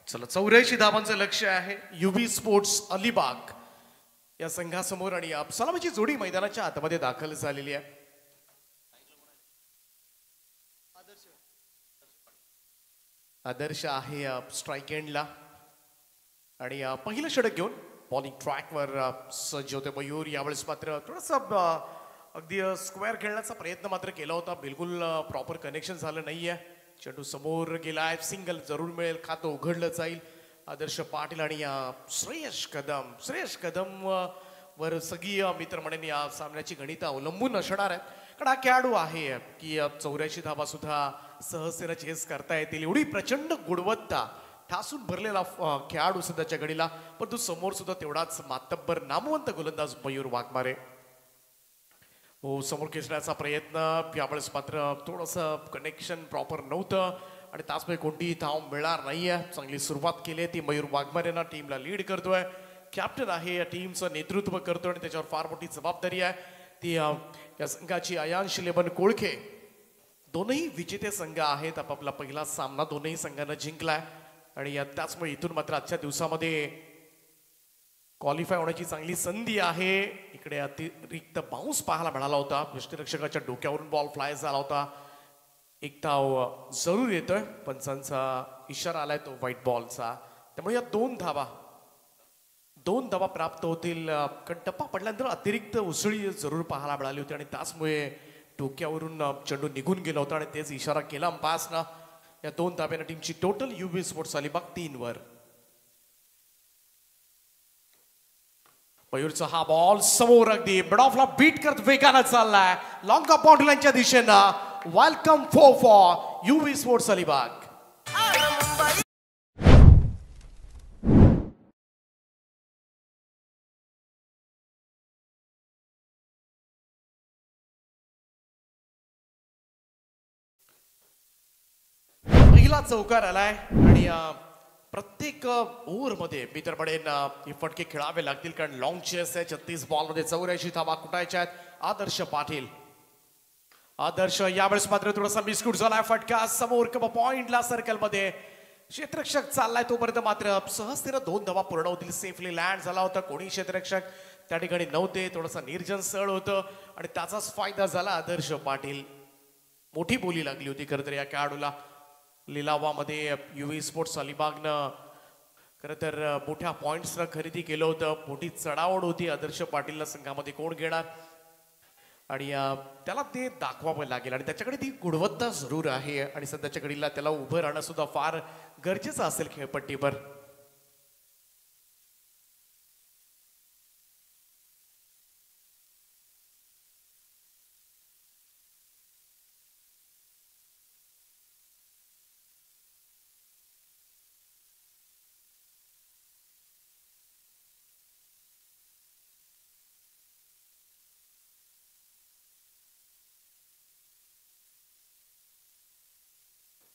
चला 84 धावांचं लक्ष्य आहे युबी स्पोर्ट्स अलिबाग या संघासमोर आणि सलामीची जोडी मैदानाच्या आतमध्ये दाखल झालेली आहे. आदर्श आहे स्ट्राइक एंडला आणि पहिलं षटक घेऊन बॉलिंग ट्रॅकवर सज्ज होते मयूर. यावेळेस मात्र थोडंसं अगदी स्क्वेअर खेळण्याचा प्रयत्न मात्र केला होता, बिलकुल प्रॉपर कनेक्शन झालं नाहीये. चेंडू समोर गेलाय, सिंगल जरूर मिळेल, खातं उघडलं जाईल. आदर्श पाटील आणि श्रेयस कदम वर सगळी मित्र म्हणेन या सामन्याची गणित अवलंबून असणार आहेत, कारण हा खेळाडू आहे की 84 धावा सुद्धा सहजतेनं चेस करता येतील एवढी प्रचंड गुणवत्ता ठासून भरलेला खेळाडू सध्याच्या घडीला. परंतु समोर सुद्धा तेवढाच मातब्बर नामवंत गोलंदाज मयूर वाघमारे. हो, समोर खेचण्याचा प्रयत्न, यावेळेस मात्र थोडंसं कनेक्शन प्रॉपर नव्हतं आणि तासमध्ये कोणतीही धाव मिळणार नाहीये. चांगली सुरुवात केली आहे ती मयूर वाघमारेनं, टीमला लीड करतोय, कॅप्टन आहे, या टीमचं नेतृत्व करतोय आणि त्याच्यावर फार मोठी जबाबदारी आहे. ती या संघाची अयांश लेबन कोळखे, दोनही विजेते संघ आहेत. आपापला पहिला सामना दोनही संघांना जिंकलाय आणि त्याचमुळे इथून मात्र आजच्या दिवसामध्ये क्वालिफाय होण्याची चांगली संधी आहे. इकडे अतिरिक्त बाउन्स पाहायला मिळाला होता, यष्टीरक्षकाच्या डोक्यावरून बॉल फ्लाय झाला होता. एक धाव जरूर येतोय, पंचांचा इशारा आलाय तो व्हाईट बॉलचा, त्यामुळे या दोन धावा प्राप्त होतील. कारण टप्पा पडल्यानंतर अतिरिक्त उसळी जरूर पाहायला मिळाली होती आणि त्याचमुळे डोक्यावरून चेंडू निघून गेला होता आणि तेच इशारा केला अंपायर्सनं. या 2 धाब्यानं टीमची टोटल युबी स्पोर्ट्स अलिबाग 3 वर. मयूरचा हा बॉल समोर अगदी मिड ऑफला बीट करत वेगानं चाललाय लॉंग बाउंड्रीच्या दिशेनं. वेलकम फॉर युबी स्पोर्ट्स अलिबाग. पहिला चौकार आलाय आणि प्रत्येक ओव्हरमध्ये मी तर म्हणेन हे फटके खेळावे लागतील, कारण लॉंग चेस आहे. 36 बॉलमध्ये 84 धावा कुटायच्या आहेत. आदर्श पाटील, आदर्श यावेळेस मात्र थोडासा मिसकूट झालाय. फटका समोर किंवा पॉइंटला सर्कलमध्ये क्षेत्ररक्षक चाललाय, तोपर्यंत मात्र सहजतेनं 2 धावा पूर्ण होतील. सेफली लँड झाला होता, कोणी क्षेत्ररक्षक त्या ठिकाणी नव्हते, थोडंसं निर्जन स्थळ होतं आणि त्याचाच फायदा झाला आदर्श पाटील. मोठी बोली लागली होती खरं तर या खेळाडूला. लिलावामध्ये युबी स्पोर्ट्स अलिबागनं खरं तर मोठ्या पॉइंट्सनं खरेदी केलं होतं. मोठी चढावड होती आदर्श पाटीलला संघामध्ये कोण घेणार आणि त्याला ते दाखवावं लागेल आणि त्याच्याकडे ती गुणवत्ता जरूर आहे आणि सध्याच्या घडीला त्याला उभं राहणं सुद्धा फार गरजेचं असेल खेळपट्टीवर.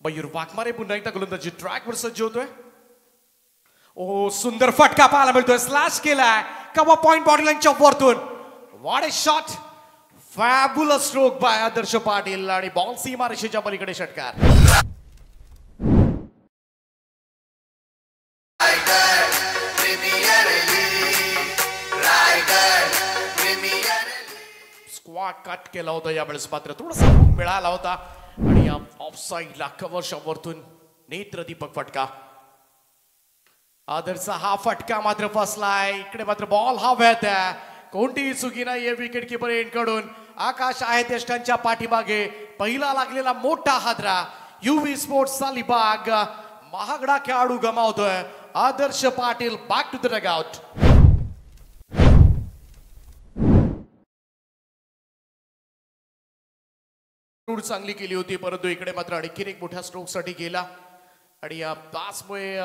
मयूर वाघमारे पुन्हा एकदा गोलंदाजी ट्रॅकवर सज्ज होतोय. ओ, सुंदर फटका पाहायला मिळतोय, स्लॅश केलाय कवा पॉइंट बॉडी लाईनच्या वरतून. What a shot, fabulous stroke by Adarsh Patil आणि बॉल सीमारेषेच्या पलीकडे षटकार. स्क्वॉट कट केला होता, यावेळेस मात्र थोडासा मिळाला होता आणि ऑफ साइडला कव्हरच्या वरतून नेत्रदीपक फटका. आदर्शचा हा फटका मात्र फसलाय. इकडे मात्र बॉल हव्यात आहे, कोणतीही चुकी नाहीये विकेट किपर एंडकडून. आकाश आहे यष्टांच्या पाठीमागे. पहिला लागलेला मोठा हादरा युबी स्पोर्ट्स अलिबाग. महागडा खेळाडू गमावतोय Adarsh Patil. Back to the dugout. चांगली केली होती, परंतु इकडे मात्र आणखीन एक मोठ्या स्ट्रोक साठी गेला आणि या पासमुळे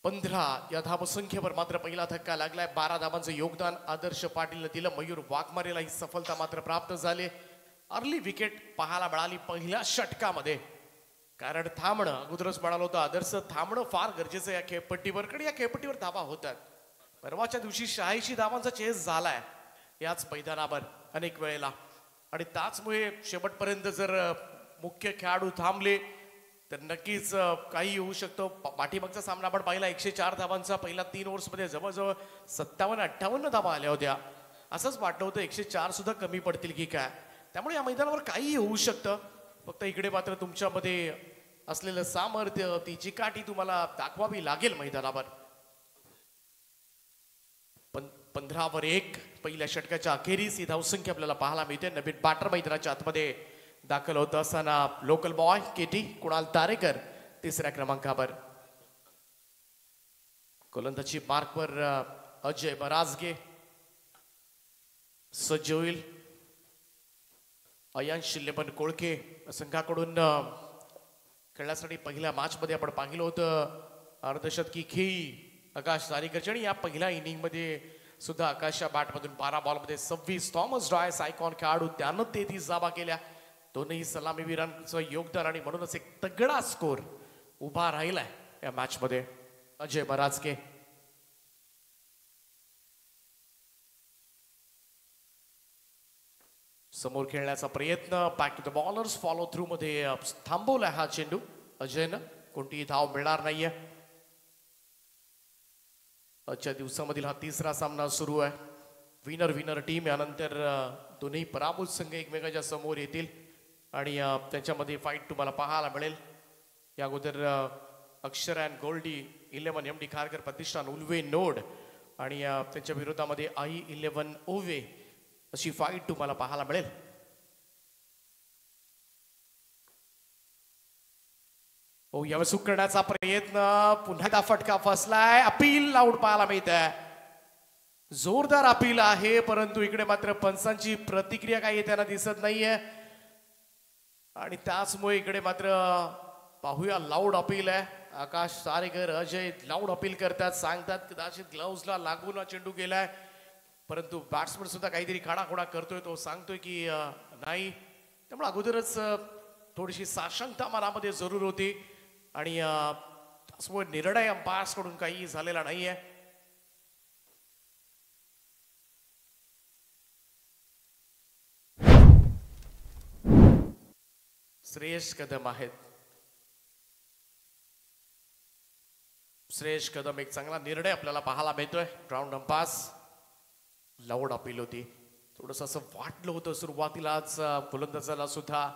15 या धावसंख्येवर मात्र पहिला धक्का लागलाय. 12 धावांचं योगदान आदर्श पाटीलने दिलं. मयूर वाघमारेला ही सफलता मात्र प्राप्त झाली. अर्ली विकेट पाहायला मिळाली पहिल्या षटकामध्ये, कारण थांबणं, अगोदरच म्हणालो होतं आदर्श, थांबणं फार गरजेचं या खेळपट्टीवर, कारण या खेळपट्टीवर धावा होतात. परवाच्या दिवशी 86 धावांचा चेस झालाय याच मैदानावर अनेक वेळेला आणि त्याचमुळे शेवटपर्यंत जर मुख्य खेळाडू थांबले तर नक्कीच काही होऊ शकतो. पाठीमागचा सामना आपण पाहिला 104 धावांचा पहिला 3 ओव्हर्समध्ये जवळजवळ 57-58 धावा आल्या होत्या. असंच वाटलं होतं 104 सुद्धा कमी पडतील की काय. त्यामुळे या मैदानावर काही होऊ शकतं. फक्त इकडे मात्र तुमच्यामध्ये असलेलं सामर्थ्य, ती चिकाटी तुम्हाला दाखवावी लागेल मैदानावर. 15-1 पहिल्या षटकाच्या अखेरीस ही धावसंख्या आपल्याला पाहायला मिळते. नवीन बॅटर मैदानाच्या आतमध्ये दाखल होत असताना local boy KT Kunal Tarekar तिसऱ्या क्रमांकावर. गोलंदाजी मार्कवर अजय बराजगे सज्ज होईल. अयांश शिल्लेपन कोळके संघाकडून खेळण्यासाठी पहिल्या मॅच मध्ये आपण पाहिलं होतं अर्धशतकी खेळी आकाश तारेकरची. आणि या पहिल्या इनिंग मध्ये सुद्धा आकाशच्या बॅटमधून 12 बॉलमध्ये 26. थॉमस ड्रायस आयकॉन खेळाडू त्यानं 33 धावा केल्या. दोनही सलामीवीरांचं योगदान आणि म्हणूनच एक तगडा स्कोर उभा राहिलाय या मॅच मध्ये. अजय बराजके समोर खेळण्याचा प्रयत्न. Back to the bowlers follow through मध्ये थांबवलाय हा चेंडू अजयनं. कोणतीही धाव मिळणार नाहीये. आजच्या दिवसामधील हा तिसरा सामना सुरू आहे. Winner winner team. यानंतर दोन्ही पराभूत संघ एकमेकांच्या समोर येतील आणि त्यांच्यामध्ये फाईट तुम्हाला पाहायला मिळेल. या अगोदर Akshar and Goldi 11 MD Kharkar Pratishthan Ulwe node आणि त्यांच्या विरोधामध्ये I11 ओवे अशी फाईट तुम्हाला पाहायला मिळेल. हो यावेळी सुख करण्याचा प्रयत्न. पुन्हा एकदा फटका फसलाय. अपील आउट पाहायला मिळत आहे. जोरदार अपील आहे परंतु इकडे मात्र पंचांची प्रतिक्रिया काही येताना दिसत नाहीये आणि त्याचमुळे इकडे मात्र पाहूया लाऊड अपील आहे. आकाश तारेकर अजय लाऊड अपील करतात. सांगतात कदाचित ग्लव्सला लागून हा चेंडू गेलाय परंतु बॅट्समन सुद्धा काहीतरी खाडाखोडा करतोय. तो सांगतोय की नाही. त्यामुळे अगोदरच थोडीशी साशंकता मनामध्ये जरूर होती आणि त्याचमुळे निर्णय अंपायर्स कडून काही झालेला नाहीये. श्रेयस कदम आहेत. श्रेयस कदम एक चांगला निर्णय आपल्याला पाहायला मिळतोय. ग्राउंड अंपास लाऊड अपील होती. थोडस असं वाटलं होतं सुरुवातीलाच गोलंदाजाला सुद्धा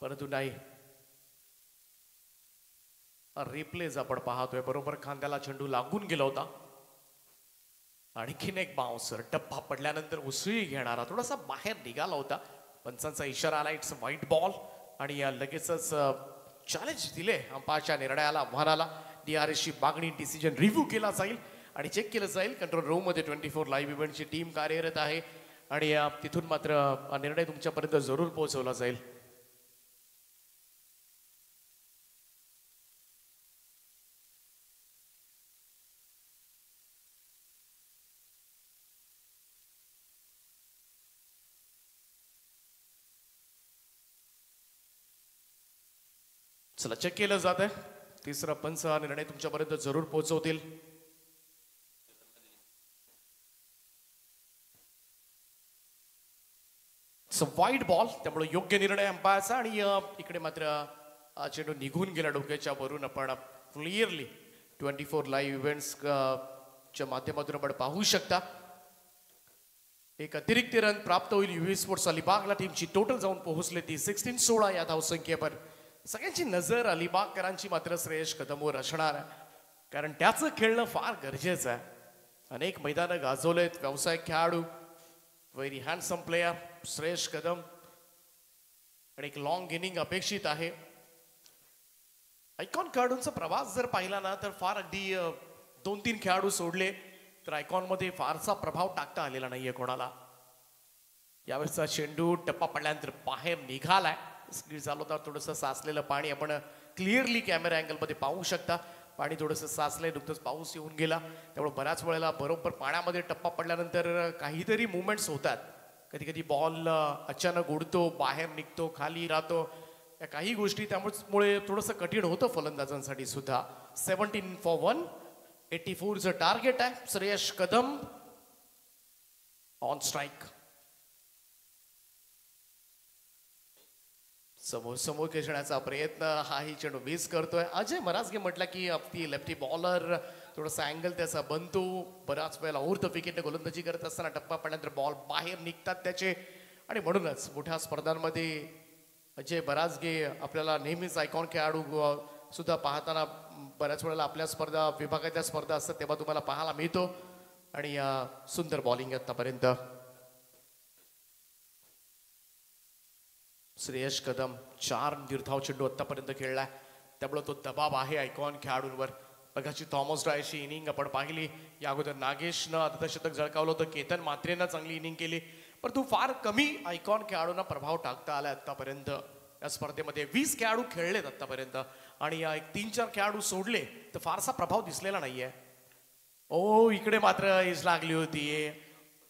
परंतु नाही. रिप्लेज आपण पाहतोय. बरोबर खांद्याला चेंडू लागून गेला होता. आणखीन एक बाउन्सर टप्पा पडल्यानंतर उसळी घेणारा थोडासा बाहेर निघाला होता. पंचांचा इशारा आला. इट्स व्हाईट बॉल आणि लगेचच चॅलेंज दिले अंपायरच्या निर्णयाला आव्हानाला. DRS ची मागणी डिसिजन रिव्ह्यू केला जाईल आणि चेक केलं जाईल. कंट्रोल रूम मध्ये 24 लाईव्ह इव्हेंटची टीम कार्यरत आहे आणि तिथून मात्र निर्णय तुमच्यापर्यंत जरूर पोहोचवला जाईल. चला चेक केलं जात आहे. तिसरा पंच हा निर्णय तुमच्यापर्यंत जरूर पोहोचवतील. वाईट बॉल त्यामुळे योग्य निर्णय अंपायरचा आणि इकडे मात्र चेंडू निघून गेला डोक्याच्या वरून. आपण क्लिअरली 24 लाईव्ह इव्हेंट्स च्या माध्यमातून आपण पाहू शकता. एक अतिरिक्त रन प्राप्त होईल UV स्पोर्ट्स अलिबागला. टीमची टोटल जाऊन पोहोचले ती 16-16 या धावसंख्येवर. सगळ्यांची नजर अलिबागकरांची मात्र श्रेयस कदमवर असणार आहे कारण त्याचं खेळणं फार गरजेचं आहे. अनेक मैदानं गाजवलेत. व्यावसायिक खेळाडू, very handsome player Shreyas Kadam आणि एक लॉंग इनिंग अपेक्षित आहे. आयकॉन खेळाडूंचा प्रवास जर पाहिला ना तर फार अगदी 2-3 खेळाडू सोडले तर आयकॉन मध्ये फारसा प्रभाव टाकता आलेला नाहीये कोणाला. यावेळेचा चेंडू टप्पा पडल्यानंतर बाहेर निघालाय. स्पीड चालू होता. थोडंसं साचलेलं पाणी आपण क्लिअरली कॅमेरा अँगल मध्ये पाहू शकता. पाणी थोडंसं साचलंय. नुकतंच पाऊस येऊन गेला त्यामुळे बऱ्याच वेळेला बरोबर पाण्यामध्ये टप्पा पडल्यानंतर काहीतरी मुवमेंट्स होतात. कधी कधी बॉल अचानक उडतो, बाहेर निघतो, खाली राहतो. या काही गोष्टी त्यामुळे थोडंसं कठीण होतं फलंदाजांसाठी सुद्धा. 17 for 1 84 टार्गेट आहे. Shreyas Kadam on strike. समोर समोर खेळण्याचा प्रयत्न हाही चेंडू मिस करतोय. अजय मरासगे म्हटलं की ती लेफ्टी बॉलर थोडासा अँगल त्याचा बनतो. बराच वेळेला ओव्हर द विकेटने गोलंदाजी करत असताना टप्पा पडल्यानंतर बॉल बाहेर निघतात त्याचे. आणि म्हणूनच मोठ्या स्पर्धांमध्ये अजय बरासगे आपल्याला नेहमीच आयकॉन खेळाडू सुद्धा पाहताना बऱ्याच वेळेला आपल्या स्पर्धा विभागातल्या स्पर्धा असतात तेव्हा तुम्हाला पाहायला मिळतो. आणि सुंदर बॉलिंग आतापर्यंत. श्रेयस कदम 4 निर्धाव चेंडू आतापर्यंत खेळलाय त्यामुळे तो दबाव आहे आयकॉन खेळाडूंवर. बघाची थॉमस डायची इनिंग आपण पाहिली. या अगोदर नागेशनं अर्धशतक झळकावलं होतं. केतन मात्रेनं चांगली इनिंग केली. परंतु फार कमी आयकॉन खेळाडूंना प्रभाव टाकता आला आतापर्यंत. या स्पर्धेमध्ये 20 खेळाडू खेळलेत आतापर्यंत आणि या 3-4 खेळाडू सोडले तर फारसा प्रभाव दिसलेला नाहीये. ओ इकडे मात्र इज लागली होती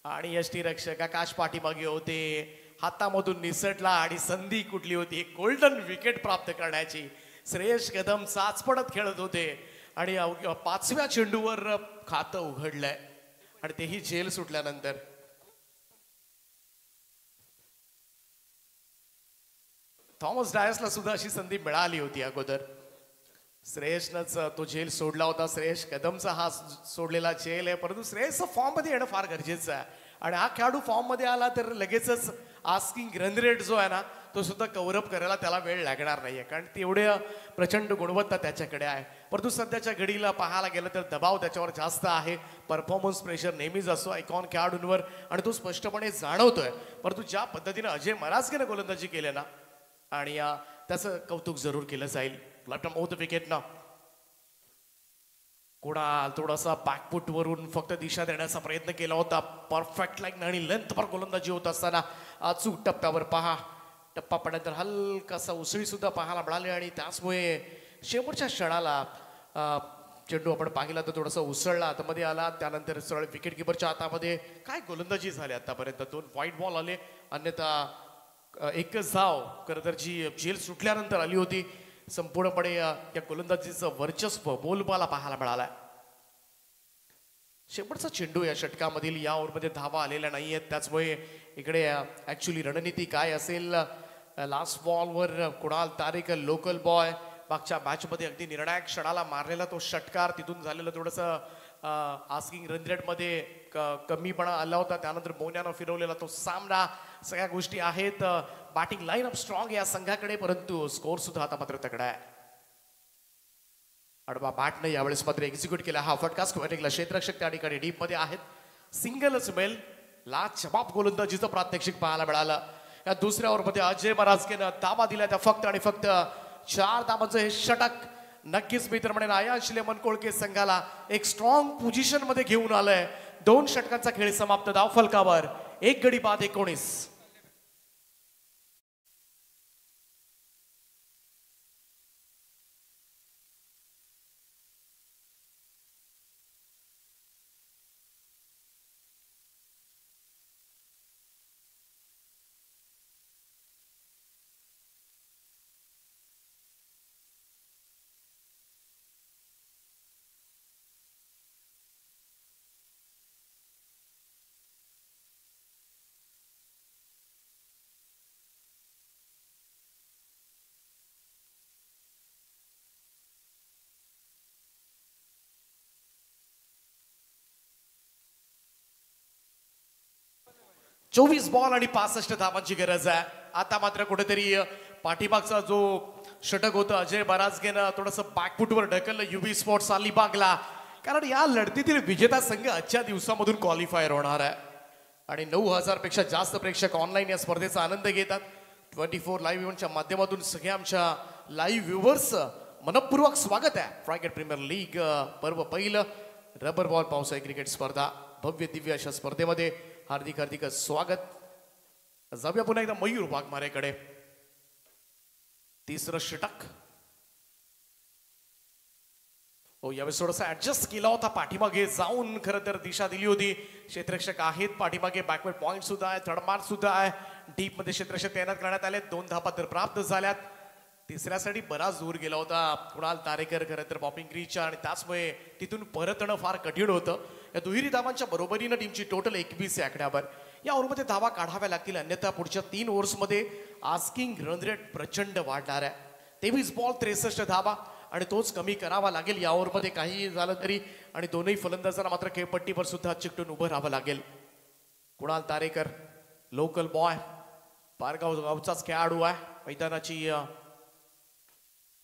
आणि यष्टीरक्षक आकाश पाठीमागे होते. हातामधून निसटला आणि संधी कुठली होती गोल्डन विकेट प्राप्त करण्याची. श्रेयस कदम चाचपडत खेळत होते आणि 5व्या चेंडूवर खातं उघडलंय आणि तेही जेल सुटल्यानंतर. थॉमस डायसला सुद्धा अशी संधी मिळाली होती अगोदर. श्रेयसनंच तो झेल सोडला होता. श्रेयस कदमचा हा सोडलेला झेल आहे. परंतु श्रेयस फॉर्म मध्ये येणं फार गरजेचं आहे आणि हा खेळाडू फॉर्म मध्ये आला तर लगेचच आस्किंग रन रेट जो आहे ना तो सुद्धा कव्हरअप करायला त्याला वेळ लागणार नाहीये कारण तेवढे प्रचंड गुणवत्ता त्याच्याकडे आहे. परंतु सध्याच्या घडीला पाहायला गेलं तर दबाव त्याच्यावर जास्त आहे. परफॉर्मन्स प्रेशर नेहमीच असतो आयकॉन खेळाडूंवर आणि तो स्पष्टपणे जाणवतोय. परंतु ज्या पद्धतीने अजय मरासगेने गोलंदाजी केली ना आणि त्याचं कौतुक जरूर केलं जाईल. ओव्हर द विकेटनं कुणाल थोडासा बॅकफुट वरून फक्त दिशा देण्याचा प्रयत्न केला होता. परफेक्ट लाईन आणि लेंथभर गोलंदाजी होत असताना अचूक टप्प्यावर पहा टप्पा पडल्यानंतर हलकासा उसळी सुद्धा पाहायला मिळाली आणि त्याचमुळे शेवटच्या क्षणाला चेंडू आपण पाहिला तर थोडासा उसळला हातामध्ये आला. त्यानंतर सरळ विकेट किपरच्या हातामध्ये काय गोलंदाजी झाली आतापर्यंत. 2 व्हाईट बॉल आले अन्यथा एकच धाव खरं तर जी झेल सुटल्यानंतर आली होती. संपूर्णपणे या गोलंदाजीचं वर्चस्व बोलबाला पाहायला मिळालाय. शेवटचा चेंडू या षटकामधील या ओव्हरमध्ये धावा आलेल्या नाहीयेत त्याचमुळे इकडे ऍक्च्युली रणनीती काय असेल. लास्ट बॉलवर कुणाल तारेक लोकल बॉय मागच्या मॅचमध्ये अगदी निर्णायक क्षणाला मारलेला तो षटकार तिथून झालेलं थोडंसं आस्किंग रन रेटमध्ये कमीपणा आला होता. त्यानंतर मोन्यानं फिरवलेला तो सामना सगळ्या गोष्टी आहेत. बॅटिंग लाईन अप स्ट्रॉंग या संघाकडे परंतु स्कोर सुद्धा आता मात्र तगडा आहे. आडवा बॅटनं यावेळेस मात्र एक्झिक्यूट केला हा फटका. स्क्वेअरिंगला क्षेत्ररक्षक त्या ठिकाणी डीप मध्ये आहेत. सिंगलच मिळेल. लाजवाब गोलंदाजीचं प्रात्यक्षिक पाहायला मिळालं. या दुसऱ्या ओव्हरमध्ये अजय मरासगेनं दाबा दिला त्या फक्त आणि फक्त 4 धाबांचं हे षटक नक्कीच मी तर म्हणेन आयाश लेमन कोळके संघाला एक स्ट्रॉंग पोझिशन मध्ये घेऊन आलंय. 2 षटकांचा खेळ समाप्त. धाव फलकावर 1 गडी बाद 19. चोवीस बॉल आणि 65 धावांची गरज आहे. आता मात्र कुठेतरी पाठीमागचा जो षटक होतं अजय बरासगेनं थोडंसं बॅकफुटवर ढकललं युबी स्पोर्ट्स अलिबागला. कारण या लढतीतील विजेता संघ आजच्या दिवसामधून क्वालिफायर होणार आहे आणि 9000 पेक्षा जास्त प्रेक्षक ऑनलाईन या स्पर्धेचा आनंद घेतात. 24 लाईव्ह इव्हेंटच्या माध्यमातून सगळ्या आमच्या लाईव्ह व्ह्युअर्स मनपूर्वक स्वागत आहे. फ्रायगेट प्रीमियर लीग पर्व पहिलं रबर बॉल पावसाळी क्रिकेट स्पर्धा भव्य दिव्य अशा स्पर्धेमध्ये हार्दिक हार्दिक स्वागत. जाऊया पुन्हा एकदा मयूर वाघमारेकडे. तिसरं षटक. हो यावेळेस थोडासा ऍडजस्ट केला होता पाठीमागे जाऊन खरं तर दिशा दिली होती. क्षेत्ररक्षक आहेत पाठीमागे. बॅकवर्ड पॉइंट सुद्धा आहे. थर्ड मार्क सुद्धा आहे. डीप मध्ये क्षेत्ररक्षक तैनात करण्यात आले. 2 धावा तर प्राप्त झाल्यात. तिसऱ्यासाठी बराच दूर गेला होता कुणाल तारेकर खरं तर पॉपिंग क्रीजच्या आणि त्याचमुळे तिथून परतणं फार कठीण होतं. या दुहेरी धावांच्या बरोबरीनं टीमची टोटल 21 आकड्यावर. या ओव्हरमध्ये धावा काढाव्या लागतील, अन्यथा पुढच्या 3 ओव्हर्समध्ये आस्किंग रन रेट प्रचंड वाढणार आहे. 23 बॉल 63 धावा आणि तोच कमी करावा लागेल या ओव्हरमध्ये काही झालं तरी. आणि दोनही फलंदाजांना मात्र खेळपट्टीवर सुद्धा चिकटून उभं राहावं लागेल. कुणाल तारेकर लोकल बॉय, पारगाव गावचाच खेळाडू आहे. मैदानाची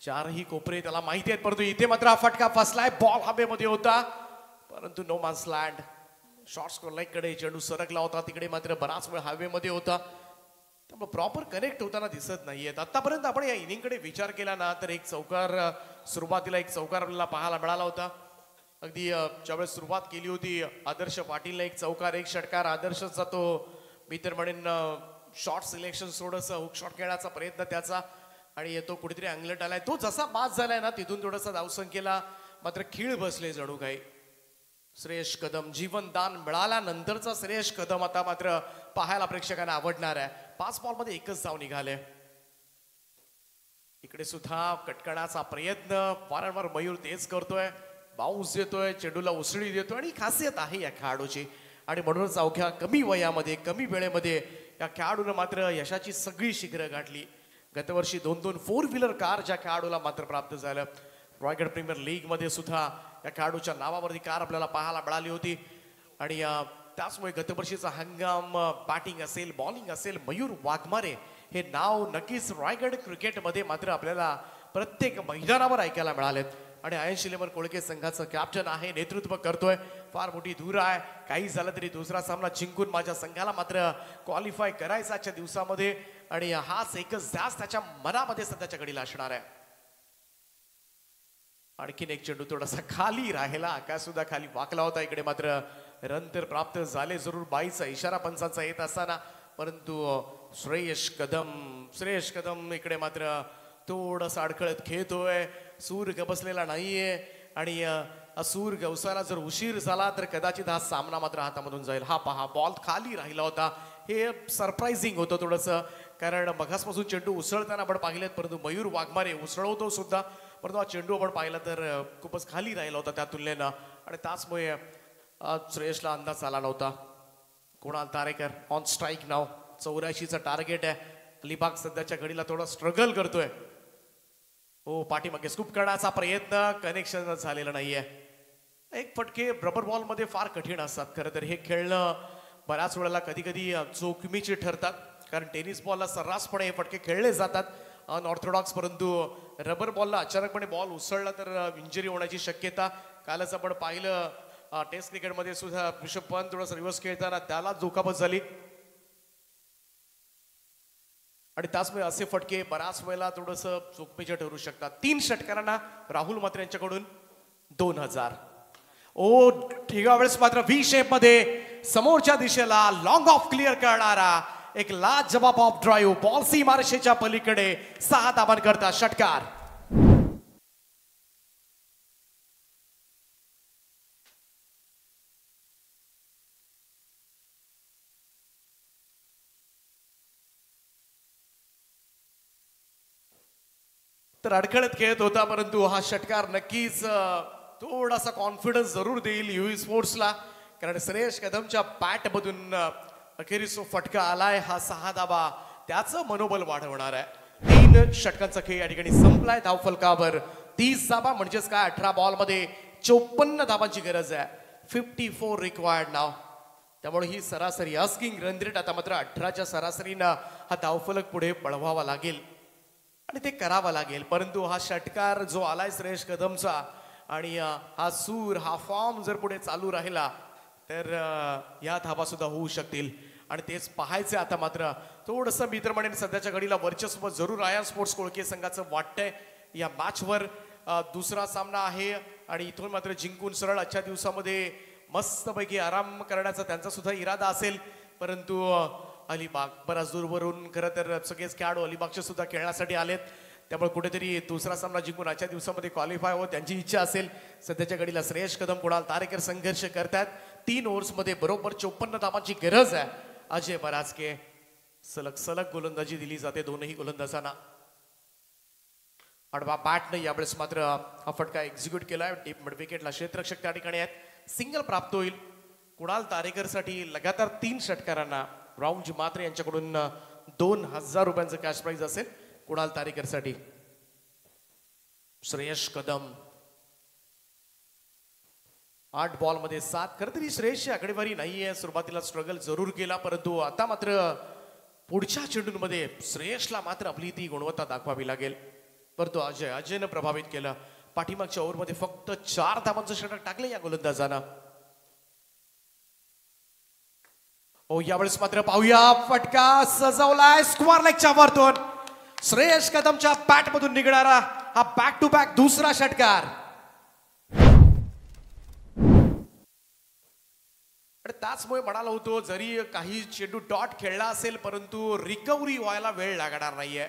चारही कोपरे त्याला माहिती आहेत, परंतु इथे मात्र हा फटका फसलाय. बॉल हवेमध्ये होता परंतु no man's land. Short square leg कडे चेंडू सरकला होता, तिकडे मात्र बराच वेळ हवेमध्ये होता, त्यामुळे प्रॉपर कनेक्ट होताना दिसत नाहीयेत. आतापर्यंत आपण या इनिंगकडे विचार केला ना तर एक चौकार सुरुवातीला एक चौकार आपल्याला पाहायला मिळाला होता. अगदी ज्यावेळेस सुरुवात केली होती आदर्श पाटीलने एक चौकार एक षटकार. आदर्शचा तो मी तर म्हणेन शॉर्ट सिलेक्शन थोडंसं हुक शॉट खेळण्याचा प्रयत्न त्याचा आणि तो कुठेतरी अंगलट आलाय. तो जसा बाद झालाय ना तिथून थोडासा धावसंख्येला मात्र खीळ बसले जणू काही. श्रेयश कदम जीवनदान मिळाल्यानंतरचा श्रेयश कदम आता मात्र पाहायला प्रेक्षकांना आवडणार आहे. 5 बॉलमध्ये एकच धाव निघाले. इकडे सुद्धा कटकणाचा प्रयत्न वारंवार मयूर तेच करतोय. बाउन्स देतोय, चेंडूला उसळी देतोय आणि खासियत आहे या खेळाडूची. आणि म्हणूनच अवघ्या कमी वयामध्ये कमी वेळेमध्ये या खेळाडूनं मात्र यशाची सगळी शिखरं गाठली. गतवर्षी 2-2 4 व्हीलर कार ज्या खेळाडूला मात्र प्राप्त झालं. रॉयगड प्रीमियर लीग मध्ये सुद्धा या खेळाडूच्या नावावरती कार आपल्याला पाहायला मिळाली होती. आणि त्याचमुळे गतवर्षीचा हंगाम बॅटिंग असेल बॉलिंग असेल मयूर वाघमारे हे नाव नक्कीच रायगड क्रिकेटमध्ये मात्र आपल्याला प्रत्येक मैदानावर ऐकायला मिळालेत. आणि आयन शिलेमर कोळके संघाचं कॅप्टन आहे, नेतृत्व करतोय. फार मोठी धूर आहे. काही झालं तरी दुसरा सामना जिंकून माझ्या संघाला मात्र क्वालिफाय करायचा आजच्या दिवसामध्ये. आणि हाच एकच ध्यास त्याच्या मनामध्ये सध्याच्या घडीला असणार आहे. आणखीन एक चेंडू थोडासा खाली राहिला, आकाश सुद्धा खाली वाकला होता. इकडे मात्र रन तर प्राप्त झाले जरूर. बाईचा इशारा पंचांचा येत असताना, परंतु श्रेयश कदम इकडे मात्र थोडासा अडखळत खेळतोय. सूर गबसलेला नाहीये आणि सूर गवसायला जर उशीर झाला तर कदाचित हा सामना मात्र हातामधून जाईल. हा पहा बॉल खाली राहिला होता. हे सरप्राइझिंग होतं थोडंसं, कारण मघासपासून चेंडू उसळताना आपण पाहिलेत, परंतु मयूर वाघमारे उसळवतो सुद्धा, परंतु हा चेंडू आपण पाहिला तर खूपच खाली राहिला होता त्या तुलनेनं. आणि त्याचमुळे श्रेयसला अंदाज आला नव्हता. कुणाल तारेकर ऑन स्ट्राईक नाव. 84चं टार्गेट आहे. अलिबाग सध्याच्या घडीला थोडा स्ट्रगल करतोय. हो, पाठीमागे स्कूप करण्याचा प्रयत्न, कनेक्शन झालेलं नाहीये. एक फटके रबर बॉल मध्ये फार कठीण असतात. खरं तर हे खेळणं बऱ्याच वेळेला कधी कधी जोखमीचे ठरतात, कारण टेनिस बॉलला सर्रासपणे हे फटके खेळले जातात अनऑर्थोडॉक्स, परंतु रबर बॉलला अचानकपणे बॉल उसळला तर इंजुरी होण्याची शक्यता. कालच आपण पाहिलं टेस्ट क्रिकेटमध्ये सुद्धा ऋषभ पंत थोडंसं रिव्हर्स खेळताना त्याला दुखापत झाली. आणि त्याचमुळे असे फटके बऱ्याच वेळेला थोडंसं चुकमीचे ठरू शकतात. 3 षटकारांना राहुल मात्र यांच्याकडून 2000. ओ ठीक वेळेस मात्र व्ही शेप मध्ये समोरच्या दिशेला लॉंग ऑफ क्लिअर करणारा एक लाजवाब ऑफ ड्राईव्ह. बॉल सीमारेषेच्या पलीकडे 6 धावांकरता षटकार. तर अडखळत खेळत होता, परंतु हा षटकार नक्कीच थोडासा कॉन्फिडन्स जरूर देईल युवी स्पोर्ट्सला, कारण श्रेयश कदमच्या बॅट मधून अखेरीस फटका आलाय. हा 6 धावा त्याचं मनोबल वाढवणार आहे. 3 षटकांचा खेळ या ठिकाणी संपलाय. धावफलकावर 30 धावा म्हणजेच काय 18 बॉल मध्ये 54 धावांची गरज आहे. 54 रिक्वायर्ड नाव. त्यामुळे ही सरासरी आस्किंग रन रेट आता मात्र 18च्या सरासरीनं हा धावफलक पुढे पळवावा लागेल आणि ते करावं लागेल. परंतु हा षटकार जो आलाय श्रेयश कदमचा आणि हा सूर हा फॉर्म जर पुढे चालू राहिला तर या धावा सुद्धा होऊ शकतील आणि तेच पाहायचे. आता मात्र थोडंसं मी तर म्हणेन सध्याच्या घडीला वर्चस्व जरूर आयन स्पोर्ट्स कोळके संघाचं वाटतंय या मॅचवर. दुसरा सामना आहे आणि इथून मात्र जिंकून सरळ आजच्या दिवसामध्ये मस्तपैकी आराम करण्याचा त्यांचा सुद्धा इरादा असेल. परंतु अलिबाग बराच दूरवरून खरं तर सगळेच खेळाडू अलिबागचे सुद्धा खेळण्यासाठी आलेत, त्यामुळे कुठेतरी दुसरा सामना जिंकून आजच्या दिवसामध्ये क्वालिफाय हो त्यांची इच्छा असेल. सध्याच्या घडीला श्रेयश कदम कुणाल तारेकर संघर्ष करतात. 3 ओव्हर्समध्ये बरोबर 54 धावांची गरज आहे. अजय बराचके सलग गोलंदाजी दिली जाते दोनही गोलंदाजांना. आडवा बॅटने यावेळेस मात्र हा फटका एक्झिक्यूट केलाय. डीप मिड विकेटला क्षेत्ररक्षक त्या ठिकाणी आहेत. सिंगल प्राप्त होईल. कुणाल तारेकरसाठी लगातार 3 षटकारांना राऊंड मात्र यांच्याकडून 2000 रुपयांचं कॅश प्राइज असेल कुणाल तारेकरसाठी. श्रेयस कदम 8 बॉलमध्ये 7. खरं तरी श्रेयसची आकडेवारी नाहीये, सुरुवातीला स्ट्रगल जरूर केला परंतु आता मात्र पुढच्या चेंडूंमध्ये श्रेयसला मात्र आपली ती गुणवत्ता दाखवावी लागेल. परंतु अजयनं प्रभावित केलं. पाठीमागच्या ओव्हरमध्ये फक्त 4 धावांचं षटक टाकलं या गोलंदाजानं. यावेळेस मात्र पाहूया फटका सजवलाय स्क्वेअर लेगच्या वरतून. श्रेयस कदमच्या बॅट मधून निघणारा हा बॅक टू बॅक दुसरा षटकार. त्याचमुळे म्हणालो होतो जरी काही चेंडू डॉट खेळला असेल परंतु रिकव्हरी व्हायला वेळ लागणार नाहीये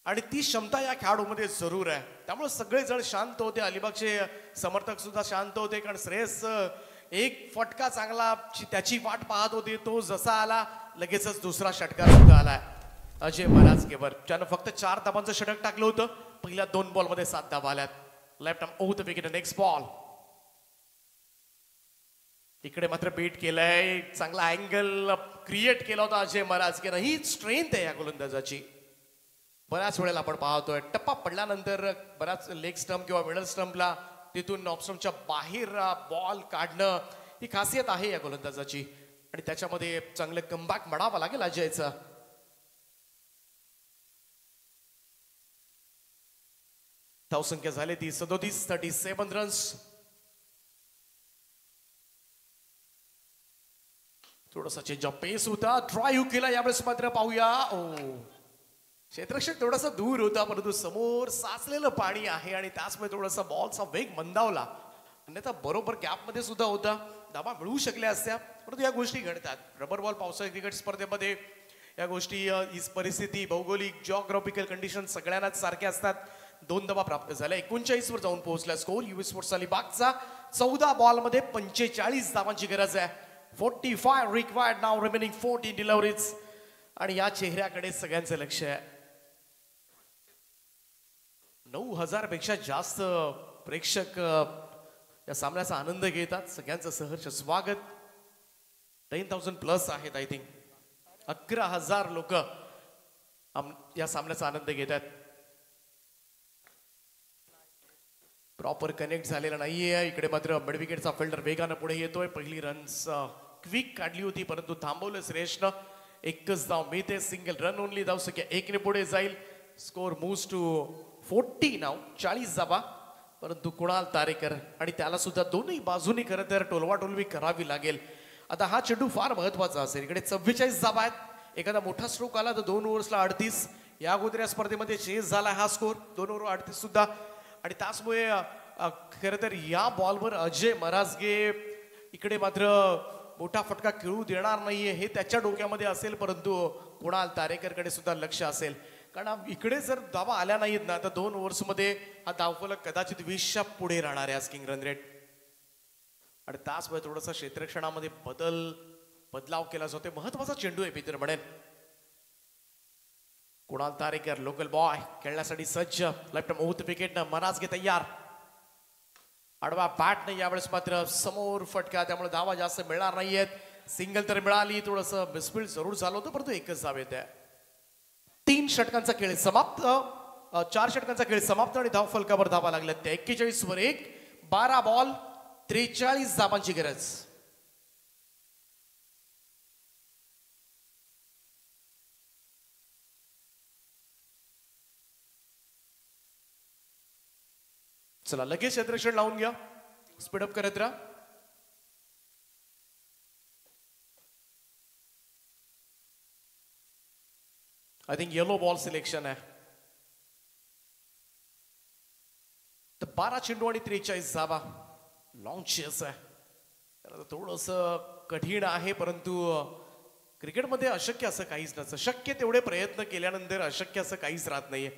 आणि ती क्षमता या खेळाडूमध्ये जरूर आहे. त्यामुळे सगळेजण शांत होते, अलिबागचे समर्थक सुद्धा शांत होते कारण श्रेयस एक फटका चांगला त्याची वाट पाहत होते. तो जसा आला लगेचच दुसरा षटकार सुद्धा आलाय अजय मराजगेवर, ज्यानं फक्त 4 धावांचं षटक टाकलं होतं. पहिल्या 2 बॉलमध्ये 7 धावा आल्यात. Left arm over the wicket. Next ball. इकडे मात्र बीट केलंय, चांगला अँगल क्रिएट केला होता अजय मराजगेनं. ही स्ट्रेंथ आहे या गोलंदाजाची. बऱ्याच वेळेला आपण पाहतोय टप्पा पडल्यानंतर बऱ्याच लेग स्टंप किंवा मिडल स्टंपला तिथून ऑफ स्टंपच्या बाहेर बॉल काढणं ही खासियत आहे या गोलंदाजाची आणि त्याच्यामध्ये चांगलं कमबॅक म्हणावं लागेल अजयचं. धावसंख्या झाली ती 37, 37 रन्स. थोडासा चेंज ऑफ पेस होता, ड्राईव्ह केला यावेळेस मात्र पाहूया. क्षेत्ररक्षक थोडासा दूर होता परंतु समोर साचलेलं पाणी आहे आणि त्याचमुळे थोडासा बॉलचा वेग मंदावला. अन्यथा बरोबर गॅपमध्ये सुद्धा होता, धावा मिळू शकल्या असत्या परंतु या गोष्टी घडतात. रबर बॉल पावसाळी क्रिकेट स्पर्धेमध्ये या गोष्टी ही परिस्थिती भौगोलिक जिओग्राफिकल कंडिशन सगळ्यांनाच सारख्या असतात. 2 धावा प्राप्त झाल्या, 39 वर जाऊन पोहोचला स्कोर. युवी स्पोर्ट्स अलिबागचा 14 बॉलमध्ये 45 धावांची गरज आहे. 45 रिक्वायर्ड नाउ, रिमेनिंग 14 डिलिव्हरीज आणि या चेहऱ्याकडे सगळ्यांचं लक्ष आहे. 9000 पेक्षा जास्त प्रेक्षक या सामन्याचा आनंद घेतात. सगळ्यांचं सहर्ष स्वागत. 10,000 प्लस आहेत. आय थिंक 11,000 लोक या सामन्याचा आनंद घेतात. प्रॉपर कनेक्ट झालेला नाहीये. इकडे मात्र मिड विकेटचा फिल्डर वेगानं पुढे येतोय. पहिली रन्स क्विक काढली होती परंतु थांबवलं श्रेयसनं. एकच धाव मिळते, सिंगल रन ओनली. धावसंख्या 1 ने पुढे जाईल. स्कोर मूव्स टू 40 नाव, 40 धावा. परंतु कुणाल तारेकर आणि त्याला सुद्धा दोन्ही बाजूनी खरं तर टोलवाटोलवी करावी लागेल. आता हा चेंडू फार महत्वाचा असेल. इकडे 44 धावा आहेत. एखादा मोठा स्ट्रोक आला तर 2 ओव्हर्सला 38. या अगोदर स्पर्धेमध्ये चेस झाला हा स्कोर 2 ओव्हर 38 सुद्धा. आणि त्याचमुळे खरं तर या बॉलवर अजय मराजगे इकडे मात्र मोठा फटका खेळू देणार नाहीये हे त्याच्या डोक्यामध्ये असेल परंतु कुणाल तारेकरकडे सुद्धा लक्ष असेल कारण इकडे जर धावा आल्या नाहीत ना तर 2 ओव्हर्समध्ये हा धावफलक कदाचित 20च्या पुढे राहणार आहे स्किंग रन रेट. आणि त्याचमुळे थोडासा क्षेत्ररक्षणामध्ये बदलाव केला जातो. महत्वाचा चेंडू आहे मी तर म्हणेन. कुणाल तारेकर लोकल बॉय खेळण्यासाठी सज्ज. लेफ्ट आर्म ओव्हर द विकेटनं मराजगे तयार. आडवा बॅटने यावेळेस मात्र समोर फटका, त्यामुळे धावा जास्त मिळणार नाहीयेत. सिंगल तर मिळाली, थोडंसं मिसफील्ड जरूर झालं होतं परंतु एकच धाव येते. 3 षटकांचा खेळ समाप्त, 4 षटकांचा खेळ समाप्त आणि धाव फलकावर धावा लागल्या त्या 41 वर 1. 12 बॉल 43 धावांची गरज. चला लगेच क्षेत्ररक्षण लावून घ्या, स्पीडअप करत राहा. I think yellow ball selection आहे. तर 12 चेंडू आणि 43 धावा. लॉंग चेस आहे, थोडस कठीण आहे परंतु क्रिकेटमध्ये अशक्य असं काहीच नसतं. शक्य तेवढे प्रयत्न केल्यानंतर अशक्य असं काहीच राहत नाहीये.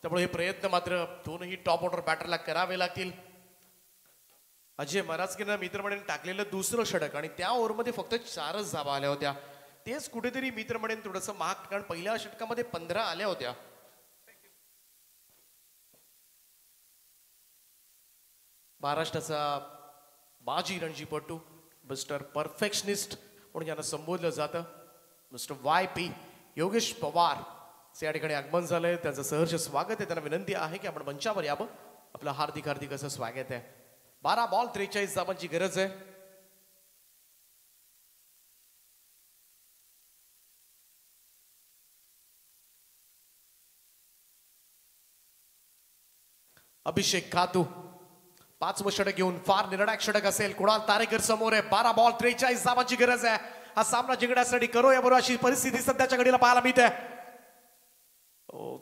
त्यामुळे हे प्रयत्न मात्र दोनही टॉप ऑर्डर बॅटरला करावे लागतील. अजय मराजगेनं मित्रमंडळीने टाकलेलं दुसरं षटक आणि त्या ओव्हरमध्ये फक्त 4च धावा आल्या होत्या. तेच कुठेतरी मित्रमंडळीने थोडंसं महाग, कारण पहिल्या षटकामध्ये 15 आल्या होत्या. महाराष्ट्राचा बाजी रणजीपटू मिस्टर परफेक्शनिस्ट म्हणून यांना संबोधलं जातं. मिस्टर YP योगेश पवार या ठिकाणी आगमन झालंय. त्यांचं सहर्ष स्वागत आहे. त्यांना विनंती आहे की आपण मंचावर यावं. आपलं हार्दिक हार्दिक असं स्वागत आहे. 12 बॉल 43 धावांची गरज आहे. अभिषेक खातू 5वं षटक घेऊन फार निर्णायक षटक असेल. कुणाल तारेकर समोर आहे. 12 बॉल 43 धावांची गरज आहे. हा सामना जिंकण्यासाठी करो या बरोबर अशी परिस्थिती सध्याच्या घडीला पाहायला मिळते.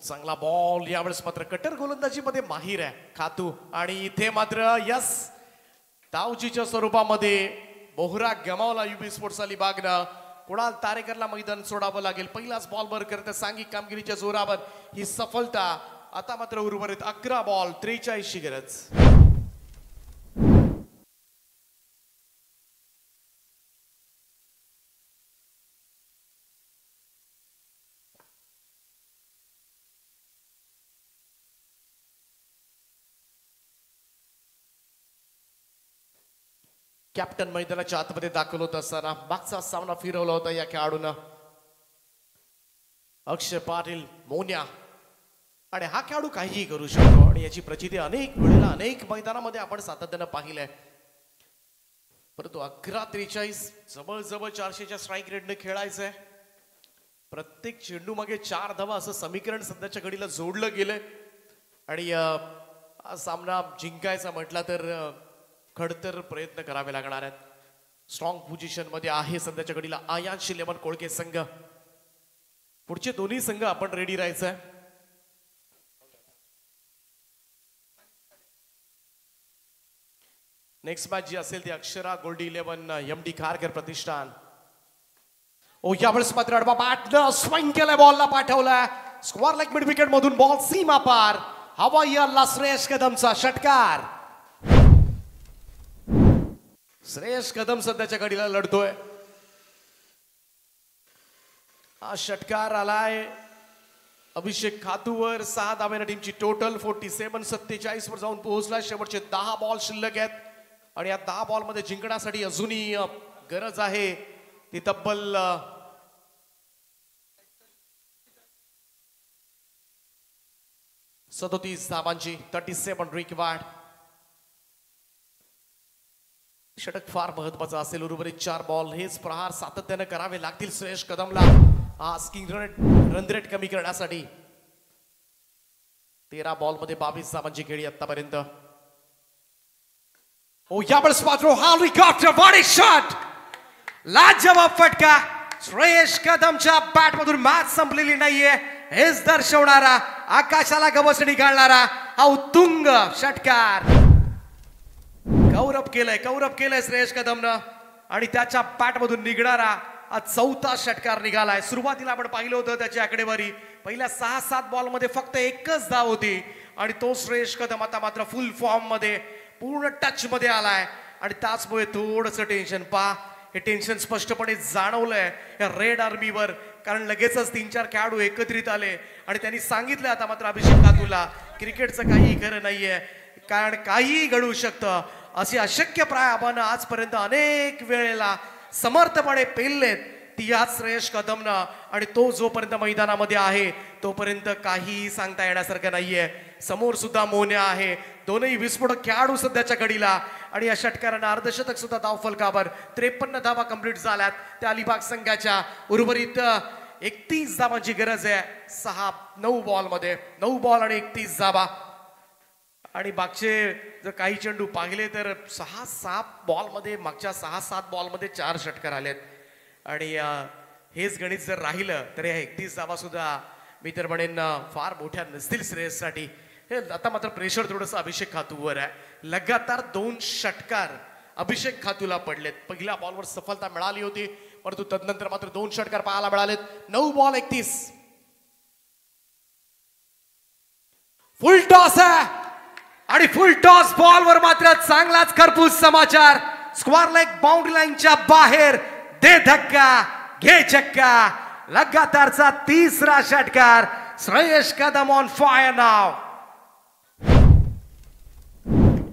चांगला बॉल यावेळेस मात्र कट्टर गोलंदाजी मध्ये माहीर आहे खातू. आणि इथे मात्र यस धावचीच्या स्वरूपामध्ये बोहरा गमावला युबी स्पोर्ट्स अलिबागनं. कुणाल तारेकरला मैदान सोडावं लागेल. पहिलाच बॉल वर करते सांघिक कामगिरीच्या जोरावर ही सफलता. आता मात्र उर्वरित 11 बॉल 43 ची गरज. कॅप्टन मैदानाच्या आतमध्ये दाखल होत असताना मागचा सामना फिरवला होता या खेळाडूनं. अक्षय पाटील मोन्या. आणि हा खेळाडू काहीही करू शकतो आणि याची प्रचिती अनेक वेळेला अनेक मैदानामध्ये आपण सातत्यानं पाहिलंय. परंतु 11-43 जवळजवळ 400च्या स्ट्राईक रेटने खेळायचंय. प्रत्येक चेंडू मागे 4 धावा असं समीकरण सध्याच्या घडीला जोडलं गेलंय. आणि हा सामना जिंकायचा म्हटला तर खडतर प्रयत्न करावे लागणार आहेत. स्ट्रॉंग पोझिशन मध्ये आहे सध्याच्या घडीला आयांश लेमन कोळके संघ. पुढचे दोन्ही संघ आपण रेडी राहायचंय. नेक्स्ट मॅच जी असेल ती अक्षरा गोल्डी 11 MD खारकर प्रतिष्ठान. यावेळेस मात्र अडवा बॅटनं स्विंग केलाय. बॉलला पाठवलाय स्क्वेअर लेग मिड विकेट मधून बॉल सीमा पार. हवाई हल्ला श्रेयस कदमचा षटकार. श्रेयस कदम सध्याच्या घडीला लढतोय. हा षटकार आलाय अभिषेक खातूवर. 6 धाव्याने टीमची टोटल 47-47 वर जाऊन पोहोचला. शेवटचे 10 बॉल शिल्लक आहेत आणि या 10 बॉल मध्ये जिंकण्यासाठी अजूनही गरज आहे ती तब्बल 37 धावांची. 37 रिक्वायर्ड. षटक फार महत्वाचा असेल. उर्वरित 4 बॉल हेच प्रहार सातत्याने करावे लागतील श्रेयस कदमला स्किंग रन रेट कमी करण्यासाठी. 13 बॉल मध्ये 22 धावांची खेळी आतापर्यंत. यावेळेस मात्र हा हेलिकॉप्टर बॉडी शॉट. लाजवाब फटका. श्रेयस कदमच्या बॅट मधून मॅच संपलेली नाहीये हेच दर्शवणारा आकाशाला गवसणी घालणारा हा उत्तुंग षटकार. कौरव केलंय श्रेयस कदमनं आणि त्याच्या बॅट मधून निघणारा हा 4था षटकार निघालाय. सुरुवातीला आपण पाहिलं होतं त्याची आकडेवारी. पहिल्या 6-7 बॉल मध्ये फक्त एकच धाव होती आणि तो श्रेयस कदम आता मात्र फुल फॉर्म मध्ये पूर्ण टच मध्ये आलाय. आणि त्याचमुळे थोडंसं टेन्शन पहा. हे टेन्शन स्पष्टपणे जाणवलंय या रेड आर्मीवर. कारण लगेचच 3-4 खेळाडू एकत्रित आले आणि त्यांनी सांगितलं आता मात्र अभिषेक खातूला क्रिकेटचं काही खरं नाहीये. कारण काहीही घडू शकतं. अशी अशक्यप्राय आव्हानं आजपर्यंत अनेक वेळेला समर्थपणे पेललेत ती याच श्रेयस कदमनं. आणि तो जोपर्यंत मैदानामध्ये आहे तोपर्यंत काही सांगता येण्यासारखं नाहीये. समोर सुद्धा मोन्या आहे. दोनही विस्फोटक खेळाडू सध्याच्या घडीला. आणि या षटकारानं अर्धशतक सुद्धा धावफलकावर. 53 धावा कंप्लीट झाल्यात त्या अलिबाग संघाच्या. उर्वरित 31 धावांची गरज आहे 9 बॉल मध्ये. 9 बॉल आणि 31 धावा. आणि मागचे जर काही चेंडू पाहिले तर 6-7 बॉल मध्ये मागच्या 6-7 बॉल मध्ये 4 षटकार आलेत. आणि हेच गणित जर राहिलं तर या 31 धावा सुद्धा मी तर म्हणेन फार मोठ्या नसतील श्रेयससाठी. हे आता मात्र प्रेशर थोडंसं अभिषेक खातूवर आहे. लगातार 2 षटकार अभिषेक खातूला पडलेत. पहिल्या बॉलवर सफलता मिळाली होती परंतु तदनंतर मात्र 2 षटकार पाहायला मिळालेत. 9 बॉल 31. फुल टॉस आहे आणि फुल टॉस बॉलवर मात्र चांगलाच खरपूस समाचार. स्क्वेअर लेग बाउंड्री लाईनच्या बाहेर. दे धक्का घे चक्का. लगातारचा 3रा षटकार. श्रेयस कदम ऑन फायर नाव.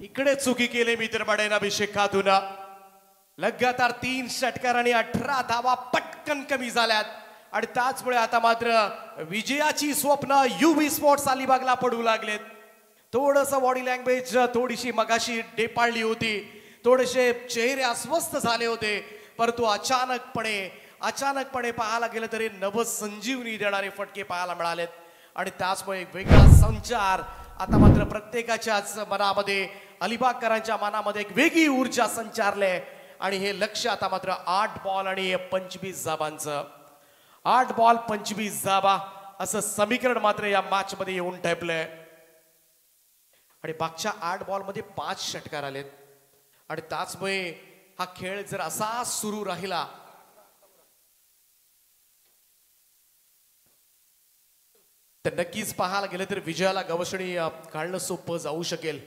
इकडे चुकी केली मित्र म्हणेन अभिषेक खातून. लगातार 3 षटकार आणि 18 धावा पटकन कमी झाल्यात आणि त्याचमुळे आता मात्र विजयाची स्वप्न युवी स्पोर्ट्स अलिबागला पडू लागलेत. थोडंसं बॉडी लँग्वेज थोडीशी मगाशी डेपाळली होती, थोडेसे चेहरे अस्वस्थ झाले होते, परंतु अचानकपणे पाहायला गेलं तरी नवसंजीवनी देणारे फटके पाहायला मिळालेत आणि त्याचमुळे एक वेगळा संचार आता मात्र प्रत्येकाच्याच मनामध्ये, अलिबागकरांच्या मनामध्ये एक वेगळी ऊर्जा संचारले आणि हे लक्ष आता मात्र 8 बॉल आणि 25 धाबांचं, 8 बॉल 25 धाबा असं समीकरण मात्र या मॅच मध्ये येऊन ठेपलंय आणि मागच्या 8 बॉल मध्ये 5 षटकार आलेत आणि त्याचमुळे हा खेळ जर असा सुरू राहिला तर नक्कीच पाहायला गेलं तर विजयाला गवसणी काढणं सोपं जाऊ शकेल.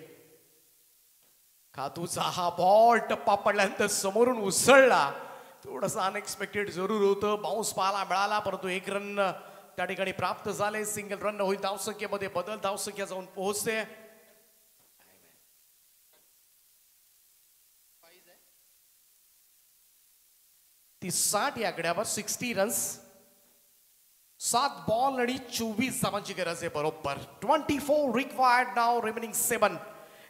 खातूचा हा बॉल टप्पा पडल्यानंतर समोरून उसळला, थोडंसं अनएक्सपेक्टेड जरूर होतं, बाउन्स पाहायला मिळाला, परंतु 1 रन त्या ठिकाणी प्राप्त झाले. सिंगल रन होईल, धावसंख्येमध्ये बदल, धावसंख्या जाऊन पोहोचते. ती 60 या आकड्यावर 60 रन्स, 7 बॉल आणि 24 धावांची गरज आहे बरोबर. 24 रिक्वायर्ड, नाव रिमेनिंग 7.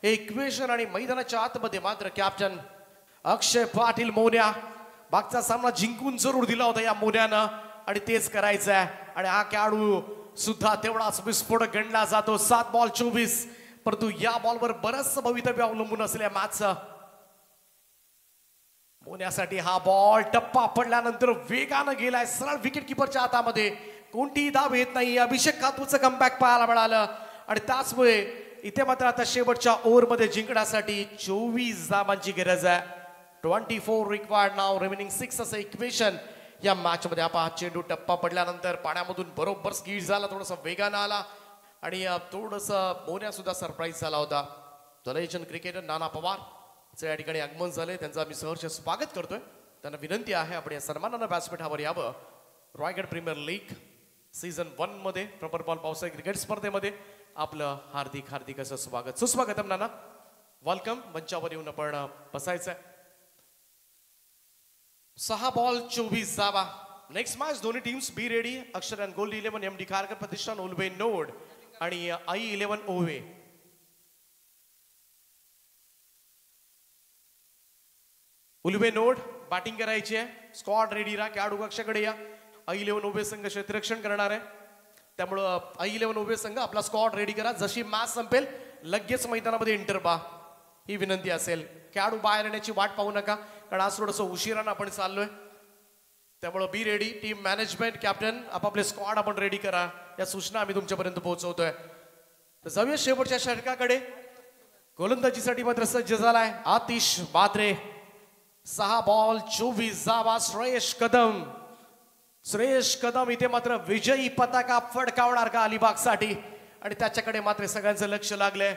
इक्वेशन आणि मैदानाच्या आतमध्ये मात्र कॅप्टन अक्षय पाटील मोन्या, मागचा सामना जिंकून जरूर दिला होता या मोन्यानं आणि तेच करायचं आहे आणि हा खेळाडू सुद्धा तेवढाच विस्फोटक गणला जातो. 7 बॉल 24, परंतु या बॉलवर बरंच भवितव्य अवलंबून असलेल्या मॅचचं. मोन्यासाठी हा बॉल टप्पा पडल्यानंतर वेगानं गेलाय सरळ विकेट किपरच्या हातामध्ये, कोणतीही धाव येत नाही. अभिषेक खातूचं कमबॅक पाहायला मिळालं आणि त्याचमुळे इथे मात्र आता शेवटच्या ओव्हरमध्ये जिंकण्यासाठी 24 धावांची गरज आहे. 24 रिक्वायर्ड, नाव रिमेनिंग 6 असं इक्वेशन या मॅच मध्ये. आपण हा चेंडू टप्पा पडल्यानंतर पाण्यामधून बरोबर स्कीड झाला, थोडंसं वेगानं आला आणि थोडंसं मोन्या सुद्धा सरप्राईज झाला होता. जलयजन क्रिकेटर नाना पवार या ठिकाणी आगमन झाले, त्यांचं आम्ही सहर्ष स्वागत करतोय. त्यांना विनंती आहे आपण या सन्मानानं व्यासपीठावर यावं. रायगड प्रीमियर लीग सीझन 1 मध्ये प्रॉपर बॉल पावसाळी क्रिकेट स्पर्धेमध्ये आपलं हार्दिक असं स्वागत, सुस्वागतम नाना, वेलकम. मंचावर येऊन आपण बसायचंय. 6 बॉल 24 धावा. नेक्स्ट मॅच दोन्ही टीम्स बी रेडी. अक्षर and gold 11 MD Kharkar Pratishthan Ulwe node आणि आई 11 ओवे. उलवे नोड बॅटिंग करायची आहे, स्क्वॉड रेडी राहा. खेळाडू कक्षाकडे या. आई 11 ओवे संघ क्षेत्ररक्षण करणार आहे, त्यामुळं आई 11 ओवे संघ आपला स्क्वॉड रेडी करा. जशी मॅच संपेल लगेच मैदानामध्ये एंटर पहा, ही विनंती असेल. खेळाडू बाहेर येण्याची वाट पाहू नका, कारण आज थोडंसं उशिरानं आपण चाललोय, त्यामुळं be ready. Team management, captain, आपापले स्क्वॉड आपण रेडी करा, या सूचना आम्ही तुमच्यापर्यंत पोहोचवतोय. तर जाऊया शेवटच्या षटकाकडे. गोलंदाजीसाठी मात्र सज्ज झालाय आतिश बात्रे. 6 बॉल 24 धावा. श्रेयश कदम इथे मात्र विजयी पताका फडकावणार का अलिबागसाठी, आणि त्याच्याकडे मात्र सगळ्यांचं लक्ष लागलंय.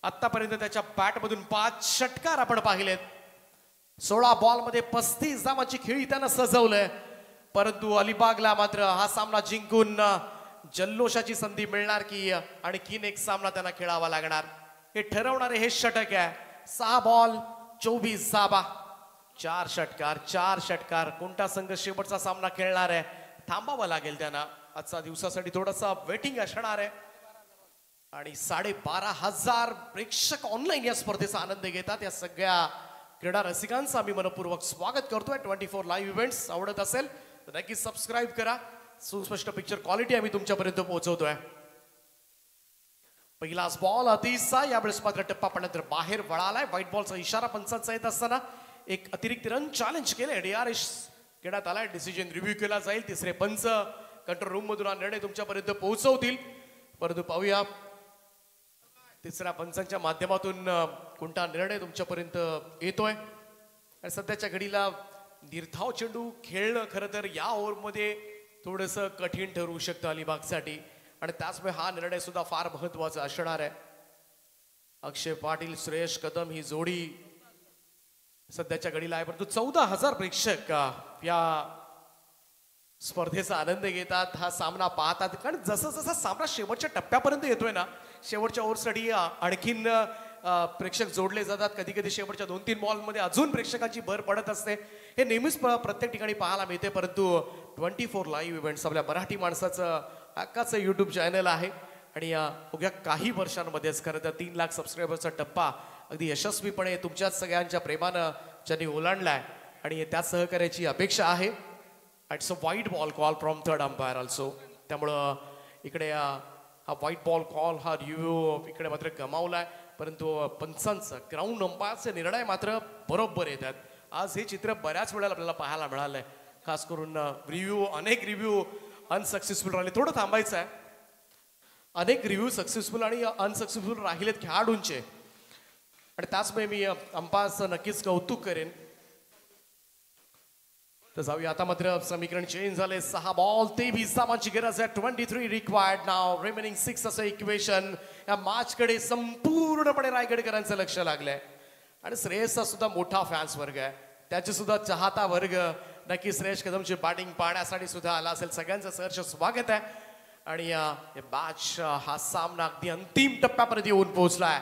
आतापर्यंत त्याच्या बॅटमधून 5 षटकार आपण पाहिलेत. 16 बॉल मध्ये 35 धावांची खेळी त्यानं सजवलंय, परंतु अलिबागला मात्र हा सामना जिंकून जल्लोषाची संधी मिळणार की आणखीन एक सामना त्यांना खेळावा लागणार, हे ठरवणारे हे षटक आहे. 6 बॉल 24 धावा, 4 षटकार. कोणता संघ शेवटचा सामना खेळणार आहे थांबावं लागेल त्यांना. आजच्या दिवसासाठी थोडासा वेटिंग असणार आहे आणि 12,500 प्रेक्षक ऑनलाईन या स्पर्धेचा आनंद घेतात. या सगळ्या क्रीडा रसिकांचं आम्ही मनपूर्वक स्वागत करतोय. 24 लाईव्ह इव्हेंट्स आवडत असेल तर नक्की सबस्क्राईब करा. सुस्पष्ट पिक्चर क्वालिटी आम्ही तुमच्यापर्यंत पोहोचवतोय. पहिलाच बॉल अतिशा, यावेळेस मात्र टप्पा पडल्यानंतर बाहेर वळालाय. व्हाईट बॉलचा इशारा पंचांचा येत असताना एक अतिरिक्त रन चॅलेंज केले, DRS घेण्यात आलाय. डिसिजन रिव्ह्यू केला जाईल. तिसरे पंच कंट्रोल रूम मधून हा निर्णय तुमच्यापर्यंत पोहोचवतील, परंतु पाहूया तिसऱ्या पंचांच्या माध्यमातून कोणता निर्णय तुमच्यापर्यंत येतोय. आणि सध्याच्या घडीला निर्धाव चेंडू खेळणं खरं तर या ओव्हरमध्ये थोडंसं कठीण ठरू शकतं अलिबागसाठी, आणि त्याचमुळे हा निर्णय सुद्धा फार महत्वाचा असणार आहे. अक्षय पाटील, श्रेयश कदम ही जोडी सध्याच्या घडीला आहे, परंतु 14,000 प्रेक्षक या स्पर्धेचा आनंद घेतात, हा सामना पाहतात. कारण जसं जसं सामना शेवटच्या टप्प्यापर्यंत येतोय ना, शेवटच्या ओव्हरसाठी आणखीन प्रेक्षक जोडले जातात. कधी कधी शेवटच्या 2-3 बॉलमध्ये अजून प्रेक्षकांची भर पडत असते. हे नेहमीच प्रत्येक ठिकाणी पाहायला मिळते. परंतु 24 लाईव्ह इव्हेंट्स आपल्या मराठी माणसाचं हक्काचं यूट्यूब चॅनल आहे आणि अवघ्या काही वर्षांमध्येच खरं तर 3 लाख सबस्क्रायबरचा टप्पा अगदी यशस्वीपणे तुमच्याच सगळ्यांच्या प्रेमानं ज्यांनी ओलांडलाय आणि त्या सहकार्याची अपेक्षा आहे. इट्स अ वाईट ball call from third umpire also. त्यामुळं इकडे हा व्हाईट बॉल कॉल हा रिव्ह्यू इकडे मात्र गमावलाय. परंतु पंचांचा ग्राउंड अंपायरचे निर्णय मात्र बरोबर येतात. आज हे चित्र बऱ्याच वेळेला आपल्याला पाहायला मिळालंय. खास करून अनेक रिव्ह्यू अनसक्सेसफुल राहिले. थोडं थांबायचं आहे. अनेक रिव्ह्यू सक्सेसफुल आणि अनसक्सेसफुल राहिलेत खेळाडूंचे आणि त्याचमुळे मी अंपायरचं नक्कीच कौतुक करेन. तर जाऊया आता मात्र समीकरण चेंज झाले. 6 बॉल 23 धावांची गरज आहे. 23 रिक्वायर्ड नाव रिमेनिंग 6 असं इक्वेशन. या मॅचकडे संपूर्णपणे रायगडकरांचं लक्ष लागलंय आणि श्रेयसचा सुद्धा मोठा फॅन्स वर्ग आहे. त्याचे सुद्धा चाहता वर्ग नक्की श्रेयस कदमची बॅटिंग पाहण्यासाठी सुद्धा आला असेल. सगळ्यांचं सहर्ष स्वागत आहे आणि मॅच हा सामना अगदी अंतिम टप्प्यापर्यंत येऊन पोहोचलाय.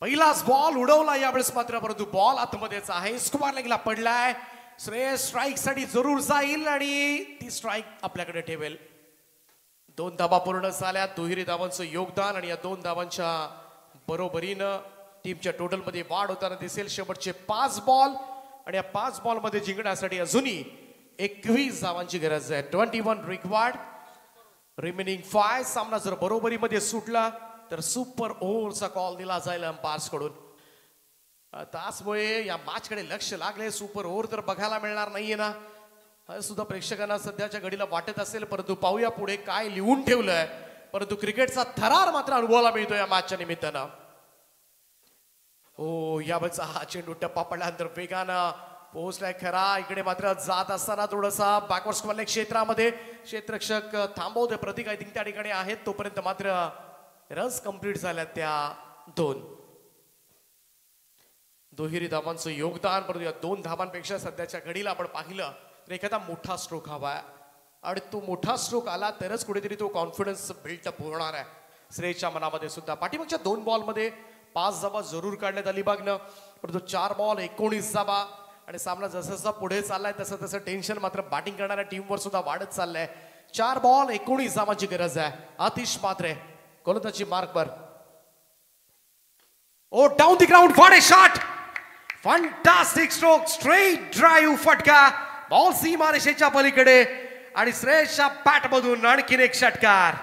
पहिलाच बॉल उडवला यावेळेस मात्र, परंतु बॉल आतमध्येच आहे. स्क्वेअर लेगला पडलाय. श्रेयस स्ट्राईक साठी जरूर जाईल आणि ती स्ट्राईक आपल्याकडे ठेवेल. 2 धावा पूर्ण झाल्या. दुहेरी धावांचं योगदान आणि या 2 धावांच्या बरोबरीनं टीमच्या टोटल मध्ये वाढ होताना दिसेल. शेवटचे 5 बॉल आणि या 5 बॉल मध्ये जिंकण्यासाठी अजूनही 21 धावांची गरज आहे. 21 रिक्वायर्ड रिमेनिंग 5. सामना जर बरोबरीमध्ये सुटला तर सुपर ओव्हरचा कॉल दिला जाईल अंपायर्स कडून. त्यामुळे या मॅचकडे लक्ष लागले. सुपर ओव्हर तर बघायला मिळणार नाहीये ना, हे सुद्धा प्रेक्षकांना सध्याच्या घडीला वाटत असेल. परंतु पाहूया पुढे काय लिहून ठेवलंय. परंतु क्रिकेटचा थरार मात्र अनुभवायला मिळतो या मॅचच्या निमित्तानं. हो, यावेळेचा हा चेंडू टप्पा पडल्यानंतर वेगानं पोहोचलाय खरा. इकडे मात्र जात असताना थोडासा बॅकवर्ड स्क्वेअर लेग क्षेत्रामध्ये क्षेत्ररक्षक थांबवते. प्रतीक आय थिंक त्या ठिकाणी आहेत. तोपर्यंत मात्र रन्स कंप्लीट झाल्या त्या 2 दुहेरी धावांचं योगदान. परंतु या 2 धावांपेक्षा सध्याच्या घडीला आपण पाहिलं तर एखादा मोठा स्ट्रोक हवा आणि तो मोठा स्ट्रोक आला तरच कुठेतरी तो कॉन्फिडन्स बिल्डअप होणार आहे श्रेयसच्या मनामध्ये सुद्धा. पाठीमागच्या 2 बॉलमध्ये 5 धावा जरूर काढण्यात अलिबागनं, परंतु 4 बॉल 19 धावा आणि सामना जसा जसा पुढे चाललाय तसं तसं टेन्शन मात्र बॅटिंग करणाऱ्या टीमवर सुद्धा वाढत चाललंय. 4 बॉल 19 धावांची गरज आहे. आतिश मात्रे गोलंदाजी मार्कवर. Oh down the ground for a shot. Fantastic stroke. Straight drive फटका. बॉल सीमारेषेच्या पलीकडे आणि श्रेयसच्या बॅट मधून आणखीन एक षटकार.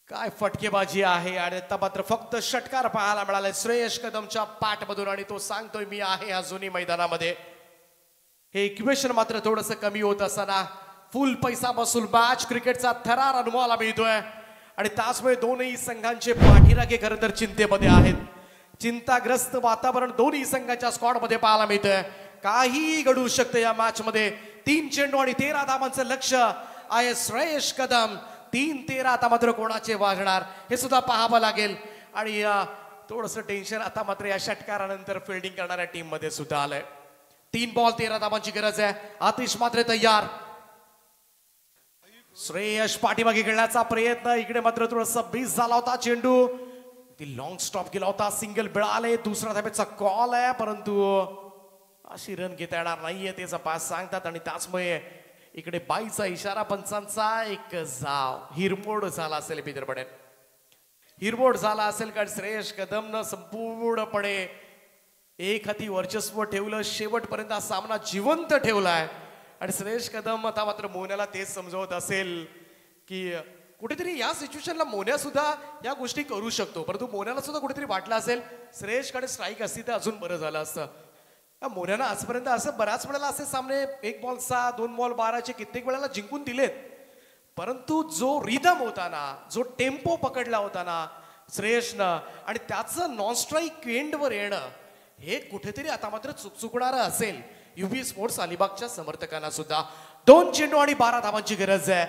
काय फटकेबाजी आहे आणि आता मात्र फक्त षटकार पाहायला मिळाले श्रेयस कदमच्या बॅट मधून आणि तो सांगतोय मी आहे अजूनही मैदानामध्ये. हे इक्वेशन मात्र थोडंसं कमी होत असताना फुल पैसा वसूल मॅच. क्रिकेटचा थरार अनुभवाला मिळतोय आणि त्याचमुळे दोनही संघांचे पाठीराखे खरं तर चिंतेमध्ये आहेत. चिंताग्रस्त वातावरण दोन्ही संघाच्या स्क्वॉड मध्ये पाहायला मिळतंय. काही घडू शकतं या मॅच मध्ये. 3 चेंडू आणि 13 धावांचं लक्ष आहे श्रेयस कदम. 3-13 आता मात्र कोणाचे वाजणार हे सुद्धा पाहावं लागेल आणि थोडंसं टेन्शन आता मात्र या षटकारानंतर फिल्डिंग करणाऱ्या टीम मध्ये सुद्धा आलंय. 3 बॉल 13 धावांची गरज आहे. आतिश मात्र तयार. श्रेयस पाठीमागे खेळण्याचा प्रयत्न. इकडे मात्र थोडासा बीस झाला होता चेंडू. ती लॉंग स्टॉप केला होता. सिंगल मिळाले. दुसरा धाब्याचा कॉल आहे परंतु अशी रन घेता येणार नाहीये त्याचा पास सांगतात आणि त्याचमुळे इकडे बाईचा इशारा पंचांचा. एक जाव हिरमोड झाला असेल पिदरपणे. हिरमोड झाला असेल कारण श्रेयस कदमनं संपूर्णपणे एक हाती वर्चस्व ठेवलं. शेवटपर्यंत हा सामना जिवंत ठेवलाय आणि श्रेयस कदम आता मात्र मोन्याला तेच समजवत असेल की कुठेतरी या सिच्युएशनला मोन्या सुद्धा या गोष्टी करू शकतो. परंतु मोन्याला सुद्धा कुठेतरी वाटलं असेल श्रेयसकडे स्ट्राईक असती तर अजून बरं झालं असतं. मोन्यानं आजपर्यंत असं बऱ्याच वेळेला असे सामने 1 बॉल 6 2 बॉल 12 कित्येक वेळेला जिंकून दिलेत. परंतु जो रिदम होता ना, जो टेम्पो पकडला होता ना श्रेयसनं आणि त्याचं नॉन स्ट्राईक एंडवर येणं हे कुठेतरी आता मात्र चुकचुकणारं असेल युबी स्पोर्ट्स अलिबागच्या समर्थकांना सुद्धा. 2 चेंडू आणि 12 धावांची गरज आहे.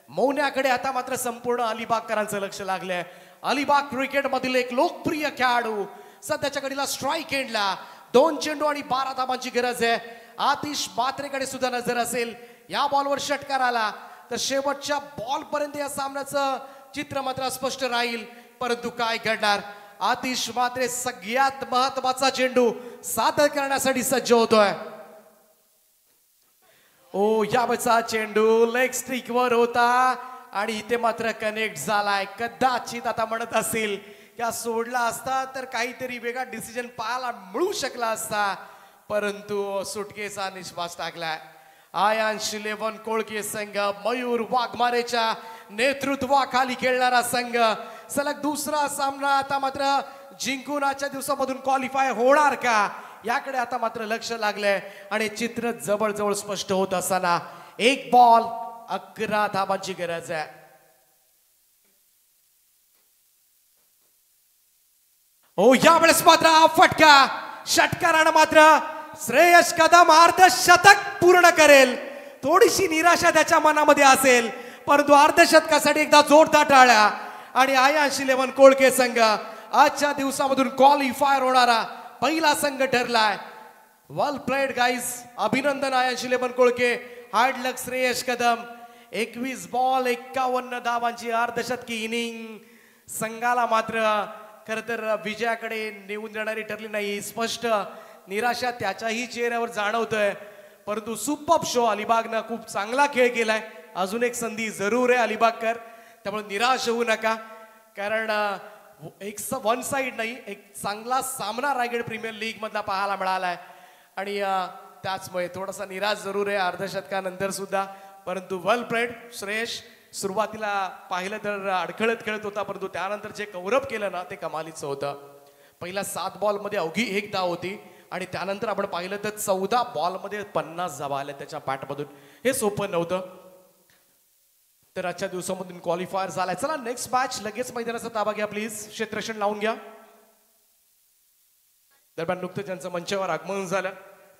मौन्याकडे आता मात्र संपूर्ण अलिबागकरांचं लक्ष लागलंय. अलिबाग क्रिकेट मधील एक लोकप्रिय खेळाडू सध्याच्या घडीला स्ट्राईक एंडला. 2 चेंडू आणि 12 धावांची गरज आहे. आतिश मात्रेकडे सुद्धा नजर असेल. या बॉलवर षटकार आला तर शेवटच्या बॉल पर्यंत या सामन्याचं चित्र मात्र स्पष्ट राहील. परंतु काय घडणार? आतिश मात्रे सगळ्यात महत्वाचा चेंडू सादर करण्यासाठी सज्ज होतोय. ओ यावेळचा चेंडू लेग स्ट्रिक वर होता आणि इथे मात्र कनेक्ट झालाय. कदाचित आता म्हणत असेल की सोडला असता तर काहीतरी वेगळा डिसिजन पाहायला मिळू शकला असता. परंतु सुटकेचा निश्वास टाकलाय. आयांश 11 कोळके संघ मयूर वाघमारेच्या नेतृत्वाखाली खेळणारा संघ सलग दुसरा सामना आता मात्र जिंकून आजच्या दिवसामधून क्वालिफाय होणार का याकडे आता मात्र लक्ष लागलंय. आणि चित्र जवळजवळ स्पष्ट होत असताना 1 बॉल 11 धावांची गरज आहे. हो यावेळेस मात्र हा फटका षटकारानं मात्र श्रेयस कदम अर्धशतक पूर्ण करेल. थोडीशी निराशा त्याच्या मनामध्ये असेल परंतु अर्धशतकासाठी एकदा जोरदार टाळ्या. आणि आयांश 11 कोळके संघ आजच्या दिवसामधून क्वालिफायर होणारा पहिला संघ ठरलाय. वेल प्लेड गाईज. अभिनंदन आयांश 11 कोळके. हार्ड लक श्रेयस कदम. 21 बॉल 51 धावांची अर्धशतकी इनिंग संघाला मात्र खर तर विजयाकडे नेऊन देणारी ठरली नाही. स्पष्ट निराशा त्याच्याही चेहऱ्यावर जाणवतोय. परंतु सुपर शो अलिबागनं खूप चांगला खेळ केलाय. अजून एक संधी जरूर आहे अलिबागकर. त्यामुळे निराश होऊ नका कारण एक वन साइड नाही एक चांगला सामना रायगड प्रीमियर लीग मधला पाहायला मिळालाय. आणि त्याचमुळे थोडासा निराश जरूर आहे अर्धशतकानंतर सुद्धा. परंतु वेल प्लेड श्रेयस. सुरुवातीला पाहिलं तर अडखळत खेळत होता परंतु त्यानंतर जे कौरव केलं ना ते कमालीचं होतं. पहिल्या 7 बॉल मध्ये अवघी 1 धाव होती आणि त्यानंतर आपण पाहिलं तर 14 बॉल मध्ये 50 धावा आल्या त्याच्या बॅटमधून. हे सोपं नव्हतं. तर आजच्या दिवसामधून क्वालिफायर झालाय. चला नेक्स्ट मॅच लगेच मैदानाचा ताबा घ्या प्लीज. क्षेत्ररक्षण लावून घ्या. दरम्यान नुकतंच ज्यांचं मंचावर आगमन झालं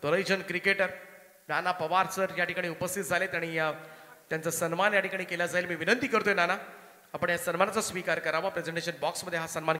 तोरईजन क्रिकेटर नाना पवार सर या ठिकाणी उपस्थित झालेत आणि त्यांचा सन्मान या ठिकाणी केला जाईल. मी विनंती करतोय नाना आपण या सन्मानाचा स्वीकार करावा. प्रेझेंटेशन बॉक्स मध्ये हा सन्मान